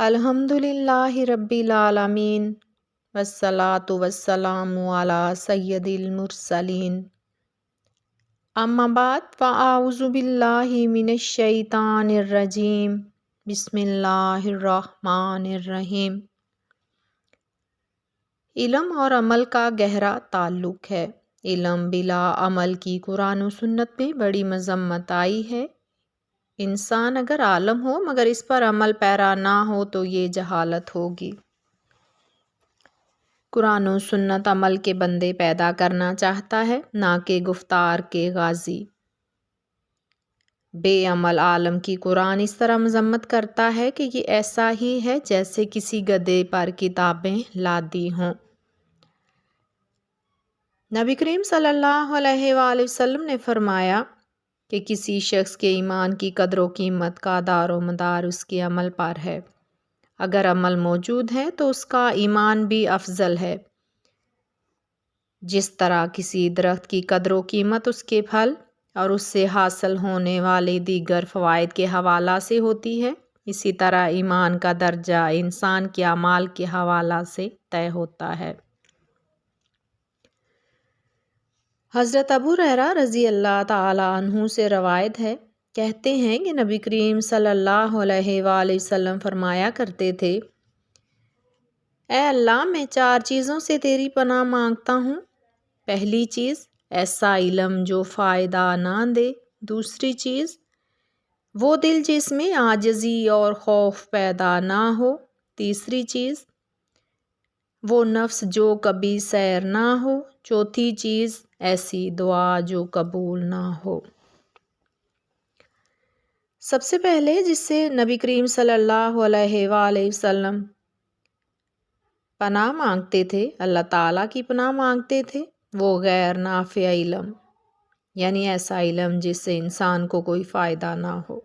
الحمدللہ رب العالمین والصلاة والسلام علی سید المرسلین اما بعد فاعوذ باللہ من الشیطان الرجیم بسم اللہ الرحمن الرحیم۔ علم اور عمل کا گہرا تعلق ہے۔ علم بلا عمل کی قرآن و سنت میں بڑی مذمت آئی ہے۔ انسان اگر عالم ہو مگر اس پر عمل پیرا نہ ہو تو یہ جہالت ہوگی۔ قرآن و سنت عمل کے بندے پیدا کرنا چاہتا ہے، نہ کہ گفتار کے غازی۔ بے عمل عالم کی قرآن اس طرح مذمت کرتا ہے کہ یہ ایسا ہی ہے جیسے کسی گدھے پر کتابیں لادی ہوں۔ نبی کریم صلی اللہ علیہ وآلہ وسلم نے فرمایا کہ کسی شخص کے ایمان کی قدر و قیمت کا دار و مدار اس کے عمل پر ہے۔ اگر عمل موجود ہے تو اس کا ایمان بھی افضل ہے۔ جس طرح کسی درخت کی قدر و قیمت اس کے پھل اور اس سے حاصل ہونے والے دیگر فوائد کے حوالہ سے ہوتی ہے، اسی طرح ایمان کا درجہ انسان کے اعمال کے حوالہ سے طے ہوتا ہے۔ حضرت ابو ہریرہ رضی اللہ تعالی عنہ سے روایت ہے، کہتے ہیں کہ نبی کریم صلی اللہ علیہ وآلہ وسلم فرمایا کرتے تھے، اے اللہ، میں 4 چیزوں سے تیری پناہ مانگتا ہوں۔ پہلی چیز، ایسا علم جو فائدہ نہ دے۔ دوسری چیز، وہ دل جس میں عاجزی اور خوف پیدا نہ ہو۔ تیسری چیز، وہ نفس جو کبھی سیر نہ ہو۔ چوتھی چیز، ایسی دعا جو قبول نہ ہو۔ سب سے پہلے جس سے نبی کریم صلی اللہ علیہ وآلہ وسلم پناہ مانگتے تھے، اللہ تعالیٰ کی پناہ مانگتے تھے، وہ غیر نافع علم، یعنی ایسا علم جس سے انسان کو کوئی فائدہ نہ ہو۔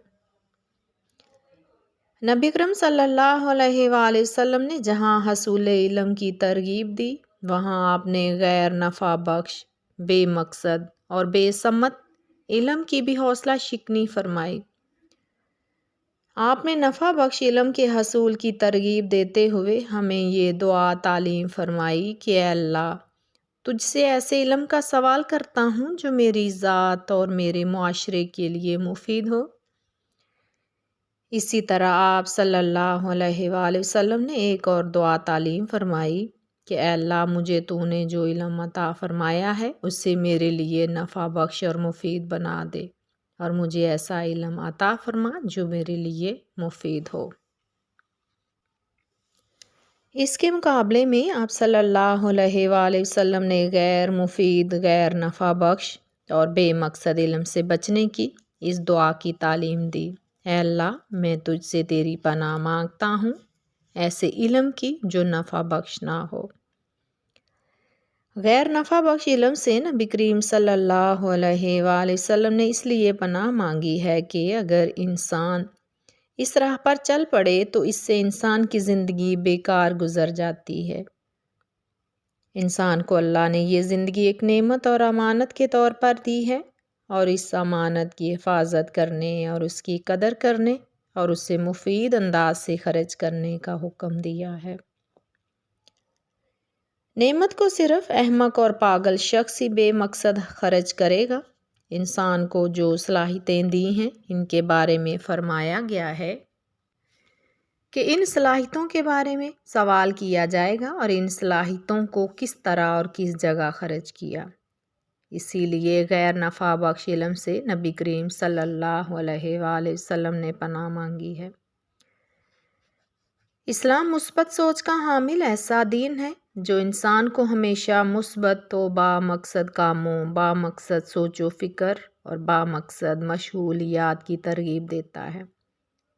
نبی کریم صلی اللہ علیہ وآلہ وسلم نے جہاں حصول علم کی ترغیب دی، وہاں آپ نے غیر نفع بخش، بے مقصد اور بے ثمت علم کی بھی حوصلہ شکنی فرمائی۔ آپ نے نفع بخش علم کے حصول کی ترغیب دیتے ہوئے ہمیں یہ دعا تعلیم فرمائی کہ اے اللہ، تجھ سے ایسے علم کا سوال کرتا ہوں جو میری ذات اور میرے معاشرے کے لیے مفید ہو۔ اسی طرح آپ صلی اللہ علیہ وآلہ وسلم نے ایک اور دعا تعلیم فرمائی کہ اے اللہ، مجھے تو نے جو علم عطا فرمایا ہے اس سے میرے لیے نفع بخش اور مفید بنا دے، اور مجھے ایسا علم عطا فرما جو میرے لیے مفید ہو۔ اس کے مقابلے میں آپ صلی اللہ علیہ وآلہ وسلم نے غیر مفید، غیر نفع بخش اور بے مقصد علم سے بچنے کی اس دعا کی تعلیم دی، اے اللہ، میں تجھ سے تیری پناہ مانگتا ہوں ایسے علم کی جو نفع بخش نہ ہو۔ غیر نفع بخش علم سے نبی کریم صلی اللہ علیہ وآلہ وسلم نے اس لیے پناہ مانگی ہے کہ اگر انسان اس راہ پر چل پڑے تو اس سے انسان کی زندگی بیکار گزر جاتی ہے۔ انسان کو اللہ نے یہ زندگی ایک نعمت اور امانت کے طور پر دی ہے، اور اس امانت کی حفاظت کرنے اور اس کی قدر کرنے اور اسے مفید انداز سے خرچ کرنے کا حکم دیا ہے۔ نعمت کو صرف احمق اور پاگل شخص ہی بے مقصد خرچ کرے گا۔ انسان کو جو صلاحیتیں دی ہیں ان کے بارے میں فرمایا گیا ہے کہ ان صلاحیتوں کے بارے میں سوال کیا جائے گا اور ان صلاحیتوں کو کس طرح اور کس جگہ خرچ کیا۔ اسی لیے غیر نفع بخش علم سے نبی کریم صلی اللہ علیہ وآلہ وسلم نے پناہ مانگی ہے۔ اسلام مثبت سوچ کا حامل ایسا دین ہے جو انسان کو ہمیشہ مثبت و با مقصد کاموں، با مقصد سوچ و فکر اور با مقصد مشغولیات کی ترغیب دیتا ہے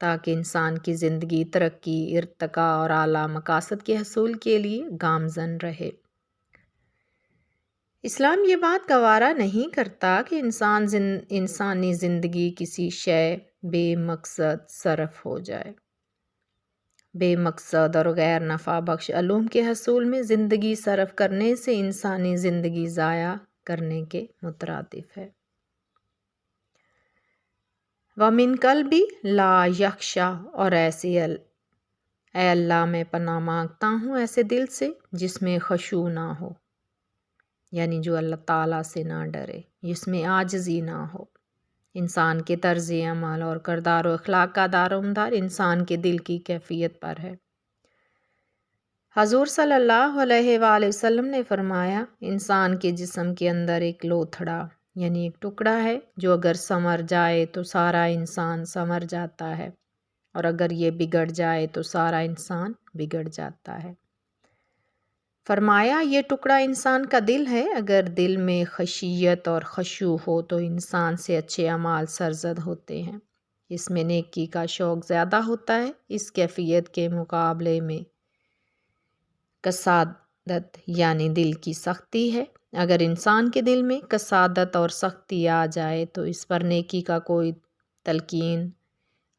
تاکہ انسان کی زندگی ترقی، ارتقاء اور اعلیٰ مقاصد کے حصول کے لیے گامزن رہے۔ اسلام یہ بات گوارا نہیں کرتا کہ انسانی زندگی کسی شے بے مقصد صرف ہو جائے۔ بے مقصد اور غیر نفع بخش علوم کے حصول میں زندگی صرف کرنے سے انسانی زندگی ضائع کرنے کے مترادف ہے۔ وَمِن قَلْبِ لَا يَخْشَى، اور اے اللہ میں پناہ مانگتا ہوں ایسے دل سے جس میں خشوع نہ ہو، یعنی جو اللہ تعالیٰ سے نہ ڈرے، جس میں عاجزی نہ ہو۔ انسان کے طرز عمل اور کردار و اخلاق کا دار و مدار انسان کے دل کی کیفیت پر ہے۔ حضور صلی اللہ علیہ وآلہ وسلم نے فرمایا، انسان کے جسم کے اندر ایک لوتھڑا یعنی ایک ٹکڑا ہے جو اگر سنور جائے تو سارا انسان سنور جاتا ہے، اور اگر یہ بگڑ جائے تو سارا انسان بگڑ جاتا ہے۔ فرمایا یہ ٹکڑا انسان کا دل ہے، اگر دل میں خشیت اور خشوع ہو تو انسان سے اچھے اعمال سرزد ہوتے ہیں، اس میں نیکی کا شوق زیادہ ہوتا ہے۔ اس کیفیت کے مقابلے میں کسادت یعنی دل کی سختی ہے۔ اگر انسان کے دل میں کسادت اور سختی آ جائے تو اس پر نیکی کا کوئی تلقین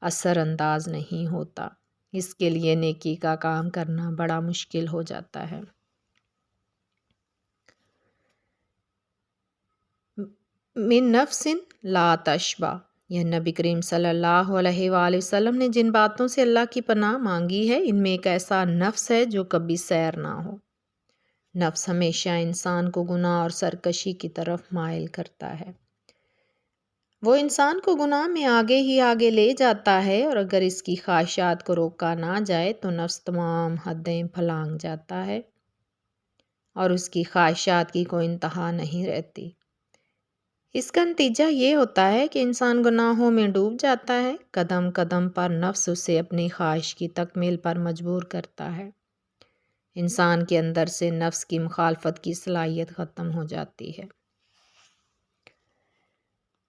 اثر انداز نہیں ہوتا، اس کے لیے نیکی کا کام کرنا بڑا مشکل ہو جاتا ہے۔ من نفس لا تشبع، یہ نبی کریم صلی اللہ علیہ وآلہ وسلم نے جن باتوں سے اللہ کی پناہ مانگی ہے، ان میں ایک ایسا نفس ہے جو کبھی سیر نہ ہو۔ نفس ہمیشہ انسان کو گناہ اور سرکشی کی طرف مائل کرتا ہے، وہ انسان کو گناہ میں آگے ہی آگے لے جاتا ہے، اور اگر اس کی خواہشات کو روکا نہ جائے تو نفس تمام حدیں پھلانگ جاتا ہے اور اس کی خواہشات کی کوئی انتہا نہیں رہتی۔ اس کا نتیجہ یہ ہوتا ہے کہ انسان گناہوں میں ڈوب جاتا ہے، قدم قدم پر نفس اسے اپنی خواہش کی تکمیل پر مجبور کرتا ہے۔ انسان کے اندر سے نفس کی مخالفت کی صلاحیت ختم ہو جاتی ہے۔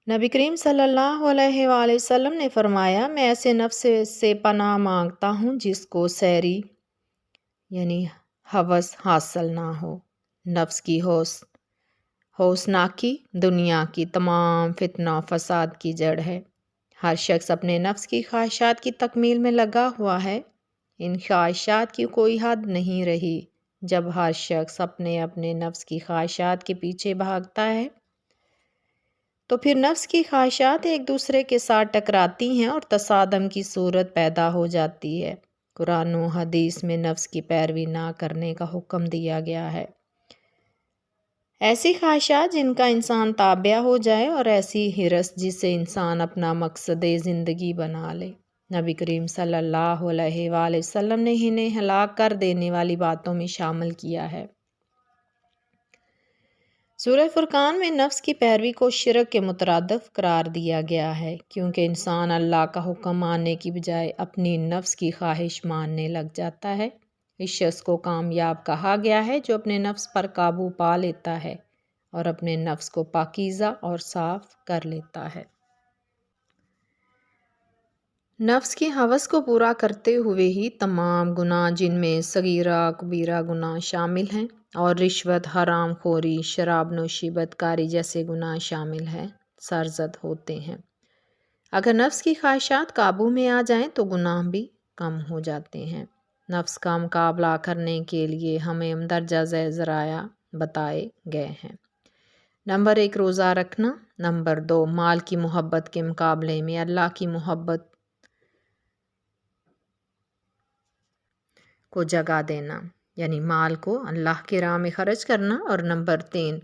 نبی کریم صلی اللہ علیہ وآلہ وسلم نے فرمایا، میں ایسے نفس سے پناہ مانگتا ہوں جس کو سیری یعنی ہوس حاصل نہ ہو۔ نفس کی ہوسناکی دنیا کی تمام فتنہ و فساد کی جڑ ہے۔ ہر شخص اپنے نفس کی خواہشات کی تکمیل میں لگا ہوا ہے، ان خواہشات کی کوئی حد نہیں رہی۔ جب ہر شخص اپنے اپنے نفس کی خواہشات کے پیچھے بھاگتا ہے تو پھر نفس کی خواہشات ایک دوسرے کے ساتھ ٹکراتی ہیں اور تصادم کی صورت پیدا ہو جاتی ہے۔ قرآن و حدیث میں نفس کی پیروی نہ کرنے کا حکم دیا گیا ہے۔ ایسی خواہشات جن کا انسان تابع ہو جائے، اور ایسی ہرس جسے انسان اپنا مقصد زندگی بنا لے۔ نبی کریم صلی اللہ علیہ وآلہ وسلم نے انہیں ہلاک کر دینے والی باتوں میں شامل کیا ہے۔ سورہ فرقان میں نفس کی پیروی کو شرک کے مترادف قرار دیا گیا ہے، کیونکہ انسان اللہ کا حکم ماننے کی بجائے اپنی نفس کی خواہش ماننے لگ جاتا ہے۔ اس شخص کو کامیاب کہا گیا ہے جو اپنے نفس پر قابو پا لیتا ہے اور اپنے نفس کو پاکیزہ اور صاف کر لیتا ہے۔ نفس کی ہوس کو پورا کرتے ہوئے ہی تمام گناہ، جن میں صغیرہ کبیرہ گناہ شامل ہیں اور رشوت، حرام خوری، شراب نوشی، بدکاری جیسے گناہ شامل ہیں، سرزد ہوتے ہیں۔ اگر نفس کی خواہشات قابو میں آ جائیں تو گناہ بھی کم ہو جاتے ہیں۔ نفس کا مقابلہ کرنے کے لیے ہمیں مندرجہ ذیل ذرائع بتائے گئے ہیں۔ نمبر 1 روزہ رکھنا۔ نمبر 2 مال کی محبت کے مقابلے میں اللہ کی محبت کو جگہ دینا، یعنی مال کو اللہ کی راہ میں خرچ کرنا۔ اور نمبر 3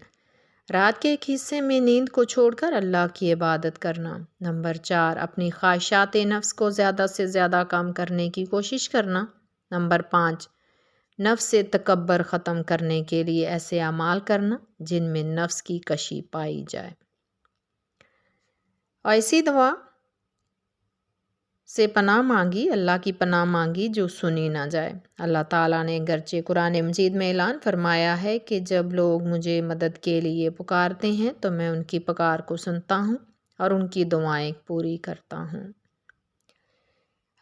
رات کے ایک حصے میں نیند کو چھوڑ کر اللہ کی عبادت کرنا۔ نمبر 4 اپنی خواہشات نفس کو زیادہ سے زیادہ کم کرنے کی کوشش کرنا۔ نمبر 5 نفس سے تکبر ختم کرنے کے لیے ایسے اعمال کرنا جن میں نفس کی کشی پائی جائے، اور ایسی دعا سے پناہ مانگی، اللہ کی پناہ مانگی جو سنی نہ جائے۔ اللہ تعالیٰ نے گرچہ قرآن مجید میں اعلان فرمایا ہے کہ جب لوگ مجھے مدد کے لیے پکارتے ہیں تو میں ان کی پکار کو سنتا ہوں اور ان کی دعائیں پوری کرتا ہوں۔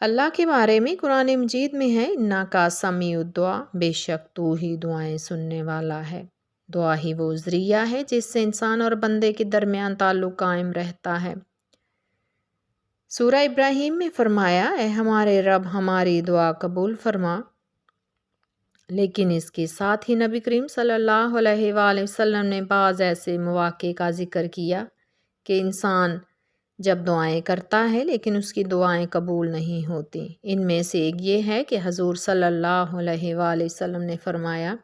اللہ کے بارے میں قرآن مجید میں ہے، اِنَّکَ سَمِیعُ الدُّعَاء، بے شک تو ہی دعائیں سننے والا ہے۔ دعا ہی وہ ذریعہ ہے جس سے انسان اور بندے کے درمیان تعلق قائم رہتا ہے۔ سورہ ابراہیم میں فرمایا، اے ہمارے رب ہماری دعا قبول فرما۔ لیکن اس کے ساتھ ہی نبی کریم صلی اللہ علیہ وآلہ وسلم نے بعض ایسے مواقع کا ذکر کیا کہ انسان جب دعائیں کرتا ہے لیکن اس کی دعائیں قبول نہیں ہوتی۔ ان میں سے ایک یہ ہے کہ حضور صلی اللہ علیہ وآلہ وسلم نے فرمایا،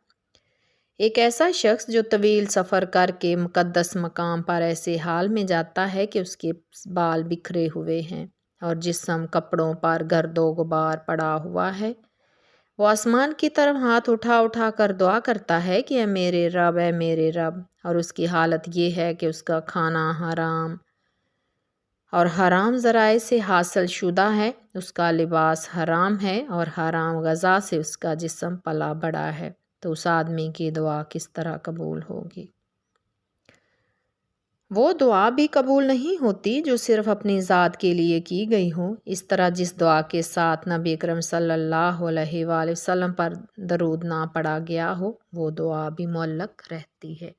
ایک ایسا شخص جو طویل سفر کر کے مقدس مقام پر ایسے حال میں جاتا ہے کہ اس کے بال بکھرے ہوئے ہیں اور جسم کپڑوں پر گرد و غبار پڑا ہوا ہے، وہ آسمان کی طرف ہاتھ اٹھا اٹھا کر دعا کرتا ہے کہ اے میرے رب، اے میرے رب، اور اس کی حالت یہ ہے کہ اس کا کھانا حرام اور حرام ذرائع سے حاصل شدہ ہے، اس کا لباس حرام ہے اور حرام غذا سے اس کا جسم پلا بڑا ہے، تو اس آدمی کی دعا کس طرح قبول ہوگی؟ وہ دعا بھی قبول نہیں ہوتی جو صرف اپنی ذات کے لیے کی گئی ہو۔ اس طرح جس دعا کے ساتھ نبی اکرم صلی اللہ علیہ وآلہ وسلم پر درود نہ پڑھا گیا ہو، وہ دعا بھی معلق رہتی ہے۔